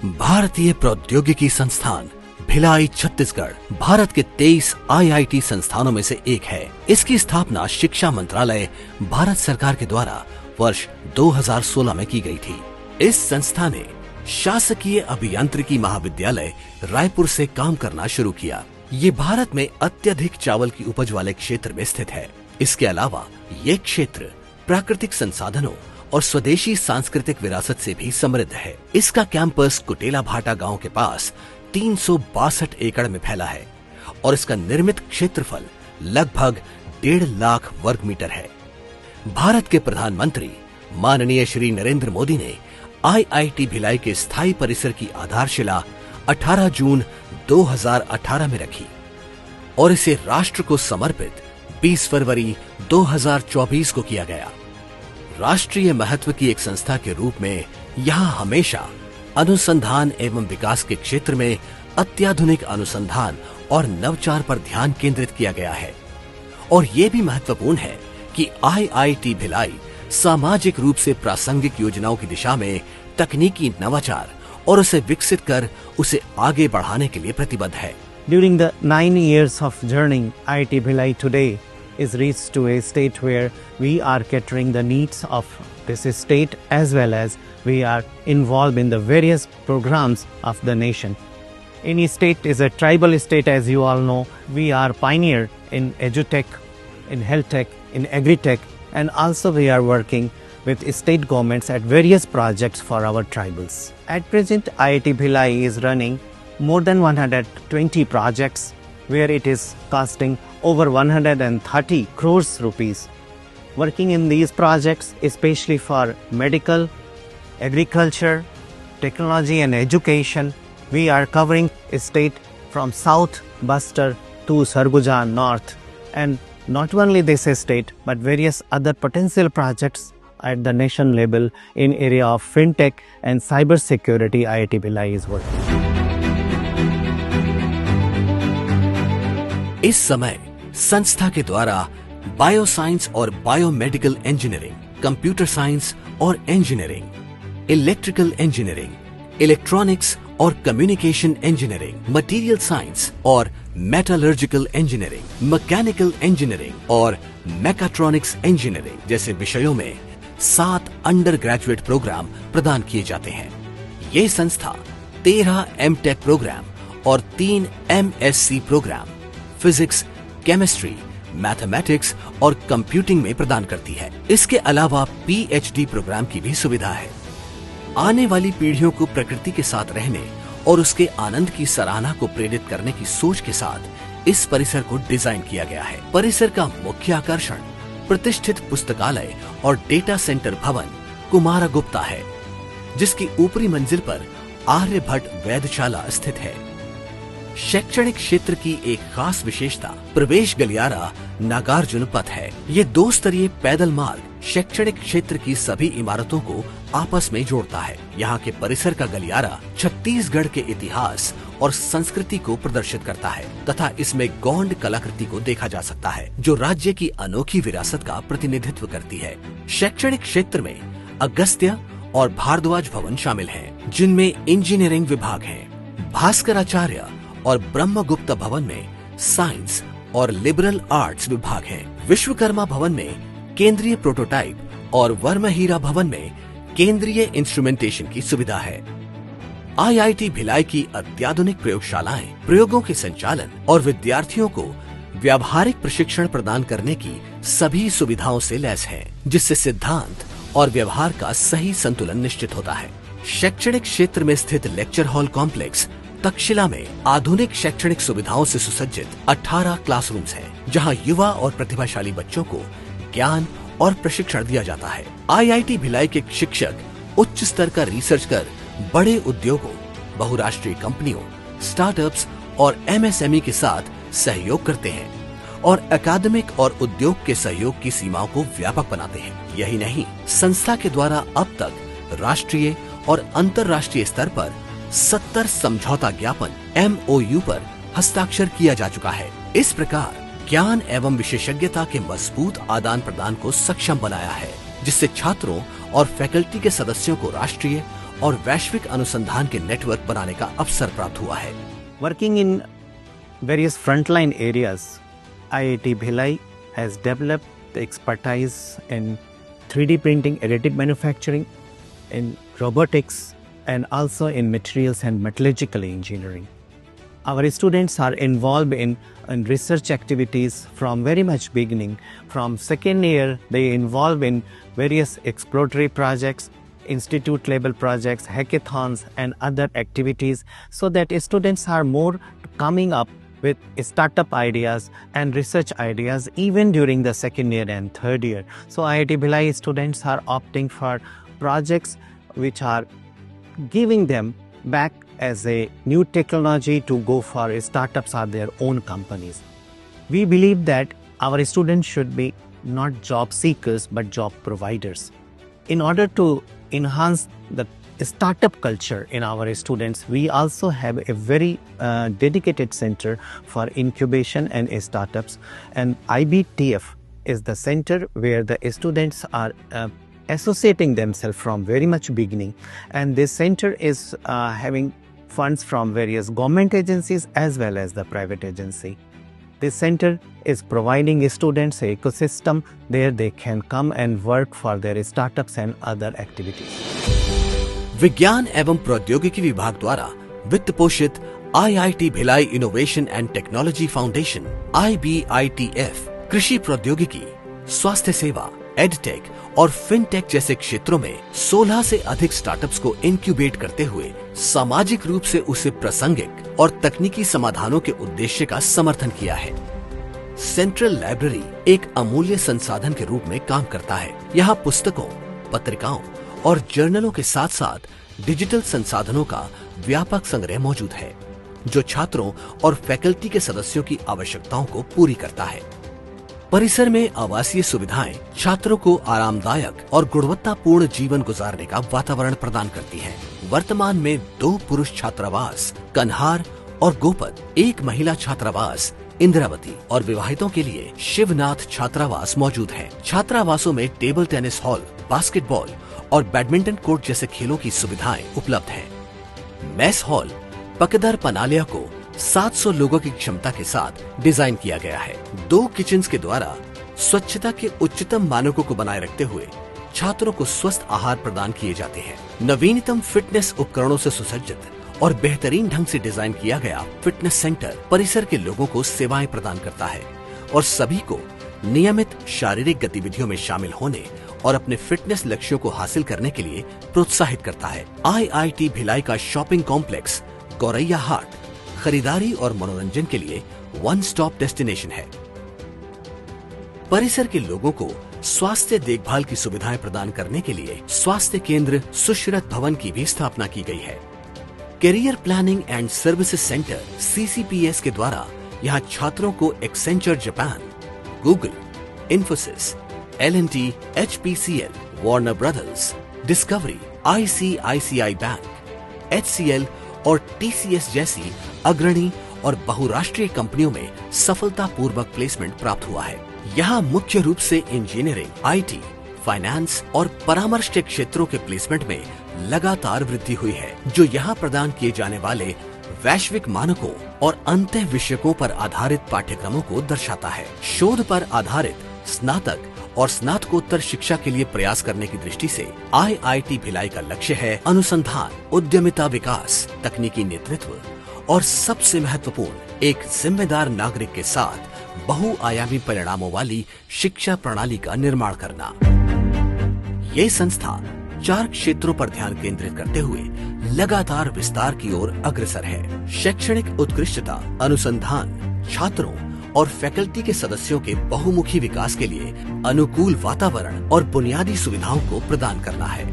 भारतीय प्रौद्योगिकी संस्थान भिलाई छत्तीसगढ़ भारत के 23 IIT संस्थानों में से एक है। इसकी स्थापना शिक्षा मंत्रालय भारत सरकार के द्वारा वर्ष 2016 में की गई थी। इस संस्था ने शासकीय अभियांत्रिकी महाविद्यालय रायपुर से काम करना शुरू किया। ये भारत में अत्यधिक चावल की उपज वाले क्षेत्र में स्थित है। इसके अलावा ये क्षेत्र प्राकृतिक संसाधनों और स्वदेशी सांस्कृतिक विरासत से भी समृद्ध है। इसका कैंपस कुटेला भाटा गांव के पास 362 एकड़ में फैला है और इसका निर्मित क्षेत्रफल लगभग 1.5 लाख वर्ग मीटर है। भारत के प्रधानमंत्री माननीय श्री नरेंद्र मोदी ने IIT भिलाई के स्थायी परिसर की आधारशिला 18 जून 2018 में रखी और इसे राष्ट्र को समर्पित 20 फरवरी 2024 को किया गया। राष्ट्रीय महत्व की एक संस्था के रूप में यहाँ हमेशा अनुसंधान एवं विकास के क्षेत्र में अत्याधुनिक अनुसंधान और नवचार पर ध्यान केंद्रित किया गया है। और ये भी महत्वपूर्ण है कि IIT भिलाई सामाजिक रूप से प्रासंगिक योजनाओं की दिशा में तकनीकी नवाचार और उसे विकसित कर उसे आगे बढ़ाने के लिए प्रतिबद्ध है। During the 9 years of journey, IIT Bhilai today is reached to a state where we are catering the needs of this state as well as we are involved in the various programs of the nation. Any state is a tribal state, as you all know. We are pioneer in edutech, in health tech, in agri-tech, and also we are working with state governments at various projects for our tribals. At present, IIT Bhilai is running more than 120 projects where it is costing over 130 crores rupees. Working in these projects, especially for medical, agriculture, technology and education, we are covering a state from South Bastar to Sarguja North. And not only this state, but various other potential projects at the nation level in area of fintech and cyber security, IIT Bhilai is working. इस समय संस्था के द्वारा bioscience और biomedical engineering, computer science और engineering, electrical engineering, electronics और communication engineering, material science और metallurgical engineering, mechanical engineering और मैकाट्रॉनिक्स इंजीनियरिंग जैसे विषयों में 7 अंडर ग्रेजुएट प्रोग्राम प्रदान किए जाते हैं। ये संस्था 13 MTech प्रोग्राम और 3 MSc programme physics, chemistry, mathematics और कंप्यूटिंग में प्रदान करती है। इसके अलावा PhD प्रोग्राम की भी सुविधा है। आने वाली पीढ़ियों को प्रकृति के साथ रहने और उसके आनंद की सराहना को प्रेरित करने की सोच के साथ इस परिसर को डिजाइन किया गया है। परिसर का मुख्य आकर्षण प्रतिष्ठित पुस्तकालय और डेटा सेंटर भवन कुमारगुप्ता है, जिसकी ऊपरी मंजिल पर आर्यभट्ट वेधशाला स्थित है। शैक्षणिक क्षेत्र की एक खास विशेषता प्रवेश गलियारा नागार्जुन पथ है। ये 2 स्तरीय पैदल मार्ग शैक्षणिक क्षेत्र की सभी इमारतों को आपस में जोड़ता है। यहाँ के परिसर का गलियारा छत्तीसगढ़ के इतिहास और संस्कृति को प्रदर्शित करता है तथा इसमें गौंड कलाकृति को देखा जा सकता है, जो राज्य की अनोखी विरासत का प्रतिनिधित्व करती है। शैक्षणिक क्षेत्र में अगस्त्य और भारद्वाज भवन शामिल हैं, जिनमें इंजीनियरिंग विभाग है। भास्कराचार्य और ब्रह्मगुप्त भवन में साइंस और लिबरल आर्ट्स विभाग हैं। विश्वकर्मा भवन में केंद्रीय प्रोटोटाइप और वर्महीरा भवन में केंद्रीय इंस्ट्रूमेंटेशन की सुविधा है। IIT भिलाई की अत्याधुनिक प्रयोगशालाएं प्रयोगों के संचालन और विद्यार्थियों को व्यावहारिक प्रशिक्षण प्रदान करने की सभी सुविधाओं से लैस है, जिससे सिद्धांत और व्यवहार का सही संतुलन निश्चित होता है। शैक्षणिक क्षेत्र में स्थित लेक्चर हॉल कॉम्प्लेक्स तक्षशिला में आधुनिक शैक्षणिक सुविधाओं से सुसज्जित 18 क्लासरूम्स हैं, जहां युवा और प्रतिभाशाली बच्चों को ज्ञान और प्रशिक्षण दिया जाता है। IIT भिलाई के शिक्षक उच्च स्तर का रिसर्च कर बड़े उद्योगों, बहुराष्ट्रीय कंपनियों, स्टार्टअप्स और MSME के साथ सहयोग करते हैं और अकादमिक और उद्योग के सहयोग की सीमाओं को व्यापक बनाते हैं। यही नहीं, संस्था के द्वारा अब तक राष्ट्रीय और अंतर्राष्ट्रीय स्तर पर 70 समझौता ज्ञापन MOU पर हस्ताक्षर किया जा चुका है। इस प्रकार ज्ञान एवं विशेषज्ञता के मजबूत आदान प्रदान को सक्षम बनाया है। जिससे छात्रों और फैकल्टी के सदस्यों को राष्ट्रीय और वैश्विक अनुसंधान के नेटवर्क बनाने का अवसर प्राप्त हुआ है। Working in various frontline areas, IIT Bhilai has developed the expertise in 3D printing, additive manufacturing, in robotics, and also in materials and metallurgical engineering. Our students are involved in research activities from very much beginning. From second year, they involve in various exploratory projects, institute level projects, hackathons, and other activities, so that students are more coming up with startup ideas and research ideas even during the second year and third year. So IIT Bhilai students are opting for projects which are giving them back as a new technology to go for startups or their own companies. We believe that our students should be not job seekers but job providers. In order to enhance the startup culture in our students, we also have a very dedicated center for incubation and startups, and IBTF is the center where the students are associating themselves from very much beginning, and this center is having funds from various government agencies as well as the private agency. This center is providing students an ecosystem there they can come and work for their startups and other activities. विज्ञान एवं प्रौद्योगिकी विभाग द्वारा वित्त पोषित IIT Bhilai innovation and technology foundation IBITF कृषि प्रौद्योगिकी, स्वास्थ्य सेवा, एडटेक और फिनटेक जैसे क्षेत्रों में 16 से अधिक स्टार्टअप्स को इंक्यूबेट करते हुए सामाजिक रूप से उसे प्रासंगिक और तकनीकी समाधानों के उद्देश्य का समर्थन किया है। सेंट्रल लाइब्रेरी एक अमूल्य संसाधन के रूप में काम करता है। यहाँ पुस्तकों, पत्रिकाओं और जर्नलों के साथ साथ डिजिटल संसाधनों का व्यापक संग्रह मौजूद है, जो छात्रों और फैकल्टी के सदस्यों की आवश्यकताओं को पूरी करता है। परिसर में आवासीय सुविधाएं छात्रों को आरामदायक और गुणवत्तापूर्ण जीवन गुजारने का वातावरण प्रदान करती हैं। वर्तमान में 2 पुरुष छात्रावास कन्हार और गोपद, 1 महिला छात्रावास इंद्रावती और विवाहितों के लिए शिवनाथ छात्रावास मौजूद है। छात्रावासों में टेबल टेनिस हॉल, बास्केटबॉल और बैडमिंटन कोर्ट जैसे खेलों की सुविधाएं उपलब्ध हैं। मेस हॉल पकदर पनालिया को 700 लोगों की क्षमता के साथ डिजाइन किया गया है। 2 किचन्स के द्वारा स्वच्छता के उच्चतम मानकों को बनाए रखते हुए छात्रों को स्वस्थ आहार प्रदान किए जाते हैं। नवीनतम फिटनेस उपकरणों से सुसज्जित और बेहतरीन ढंग से डिजाइन किया गया फिटनेस सेंटर परिसर के लोगों को सेवाएं प्रदान करता है और सभी को नियमित शारीरिक गतिविधियों में शामिल होने और अपने फिटनेस लक्ष्यों को हासिल करने के लिए प्रोत्साहित करता है। IIT भिलाई का शॉपिंग कॉम्प्लेक्स गौरैया हाट खरीदारी और मनोरंजन के लिए वन स्टॉप डेस्टिनेशन है। परिसर के लोगों को स्वास्थ्य देखभाल की सुविधाएं प्रदान करने के लिए स्वास्थ्य केंद्र सुश्रत भवन की भी स्थापना की गई है। Career planning and services centre CCPS के द्वारा यहाँ छात्रों को Accenture Japan, Google, Infosys, L&T, HPCL, Warner Brothers, Discovery, ICICI bank, HCL और TCS जैसी अग्रणी और बहुराष्ट्रीय कंपनियों में सफलतापूर्वक प्लेसमेंट प्राप्त हुआ है। यहाँ मुख्य रूप से इंजीनियरिंग, IT, फाइनेंस और परामर्श के क्षेत्रों के प्लेसमेंट में लगातार वृद्धि हुई है, जो यहाँ प्रदान किए जाने वाले वैश्विक मानकों और अंतः विषयों पर आधारित पाठ्यक्रमों को दर्शाता है। शोध पर आधारित स्नातक और स्नातकोत्तर शिक्षा के लिए प्रयास करने की दृष्टि से IIT भिलाई का लक्ष्य है अनुसंधान, उद्यमिता विकास, तकनीकी नेतृत्व और सबसे महत्वपूर्ण एक जिम्मेदार नागरिक के साथ बहुआयामी परिणामों वाली शिक्षा प्रणाली का निर्माण करना। ये संस्था 4 क्षेत्रों पर ध्यान केंद्रित करते हुए लगातार विस्तार की ओर अग्रसर है। शैक्षणिक उत्कृष्टता, अनुसंधान, छात्रों और फैकल्टी के सदस्यों के बहुमुखी विकास के लिए अनुकूल वातावरण और बुनियादी सुविधाओं को प्रदान करना है।